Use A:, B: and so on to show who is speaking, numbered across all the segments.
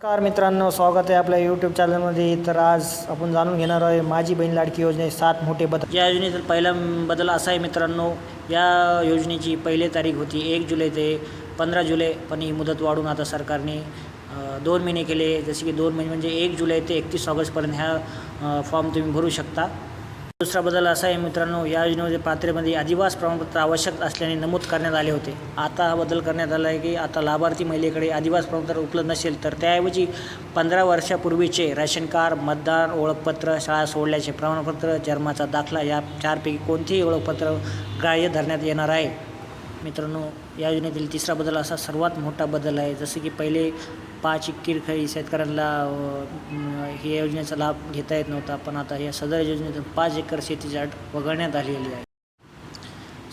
A: नमस्कार मित्रांनो, स्वागत आहे आपल्या यूट्यूब चॅनलमध्ये. तर आज आपण जाणून घेणार आहे माझी बहीण लाडकी योजने 7 मोठे बदल. या योजनेतील पहिला बदल असा आहे मित्रांनो, या योजनेची पहिली तारीख होती 1 जुलै ते 15 जुलै, पण ही मुदत वाढून आता सरकारने 2 महिने केले. जसे की 2 महिने म्हणजे 1 जुलै ते 31 ऑगस्टपर्यंत ह्या फॉर्म तुम्ही भरू शकता. दुसरा बदल असा आहे मित्रांनो, या योजनेमध्ये पात्रतेमध्ये आदिवास प्रमाणपत्र आवश्यक असल्याने नमूद करण्यात आले होते. आता हा बदल करण्यात आला आहे की आता लाभार्थी महिलेकडे आदिवास प्रमाणपत्र उपलब्ध नसेल तर त्याऐवजी 15 वर्षापूर्वीचे राशन कार्ड, मतदार ओळखपत्र, शाळा सोडल्याचे प्रमाणपत्र, जन्माचा दाखला या 4पैकी कोणतेही ओळखपत्र ग्राह्य धरण्यात येणार आहे. मित्रांनो, या योजनेतील तिसरा बदल असा सर्वात मोठा बदल आहे. जसे की पहिले 5 एकर शेतकऱ्यांना ही योजनेचा लाभ घेता येत नव्हता, पण आता या सदर योजनेतून 5 एकर शेतीची अट वगळण्यात आलेली आहे.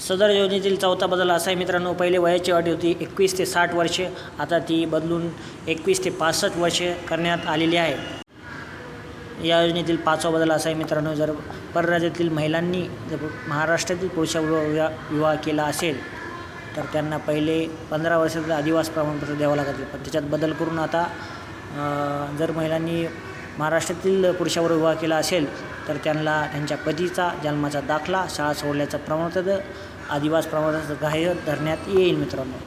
A: सदर योजनेतील चौथा बदल असा आहे मित्रांनो, पहिले वयाची अट होती 21 ते 60 वर्षे, आता ती बदलून 21 ते 65 वर्षे करण्यात आलेली आहे. या योजनेतील पाचवा बदल असा आहे मित्रांनो, जर परराज्यातील महिलांनी जर महाराष्ट्रातील पुरुषाबरोबर विवाह केला असेल तर त्यांना पहिले 15 वर्षाचं आदिवास प्रमाणपत्र द्यावं लागते. पण त्याच्यात बदल करून आता जर महिलांनी महाराष्ट्रातील पुरुषाबरोबर विवाह केला असेल तर त्यांना त्यांच्या पतीचा जन्माचा दाखला, शाळा सोडल्याचं प्रमाणपत्र, आदिवास प्रमाणपत्र ग्राह्य धरण्यात येईल. मित्रांनो,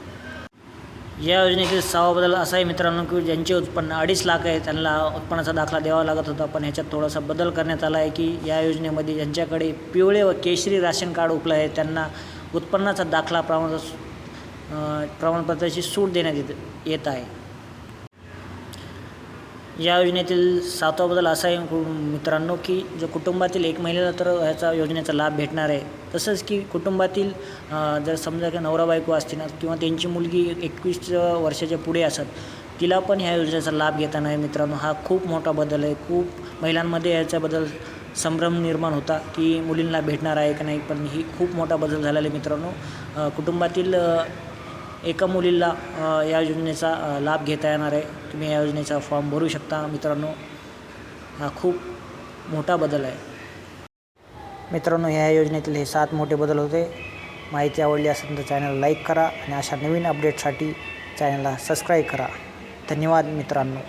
A: या योजनेतील 6वा बदल असा आहे मित्रांनो की ज्यांचे उत्पन्न 2.5 लाख आहे त्यांना उत्पन्नाचा दाखला द्यावा लागत होता, पण ह्याच्यात थोडासा बदल करण्यात आला आहे की या योजनेमध्ये ज्यांच्याकडे पिवळे व केशरी राशन कार्ड उपलब्ध आहे त्यांना उत्पन्नाचा दाखला प्रमाणपत्राची सूट देण्यात येत आहे. या योजनेतील 7वा बदल असा आहे मित्रांनो की जो कुटुंबातील एक महिलेला तर ह्याचा योजनेचा लाभ भेटणार आहे. तसंच की कुटुंबातील जर समजा की नवरा बायको असतील किंवा त्यांची मुलगी 21 वर्षाच्या पुढे असत, तिला पण ह्या योजनेचा लाभ घेताना आहे. मित्रांनो, हा खूप मोठा बदल आहे. खूप महिलांमध्ये याच्याबद्दल संभ्रम निर्माण होता की मुलींना भेटणार आहे का नाही, पण ही खूप मोठा बदल झालेला आहे. मित्रांनो, कुटुंबातील एका मुलीला या योजनेचा लाभ घेता येणार आहे. तुम्ही या योजनेचा फॉर्म भरू शकता. मित्रांनो, हा खूप मोठा बदल आहे. मित्रांनो, ह्या योजनेतील हे 7 मोठे बदल होते. माहिती आवडली असेल तर चॅनल लाईक करा आणि अशा नवीन अपडेटसाठी चॅनलला सबस्क्राईब करा. धन्यवाद मित्रांनो.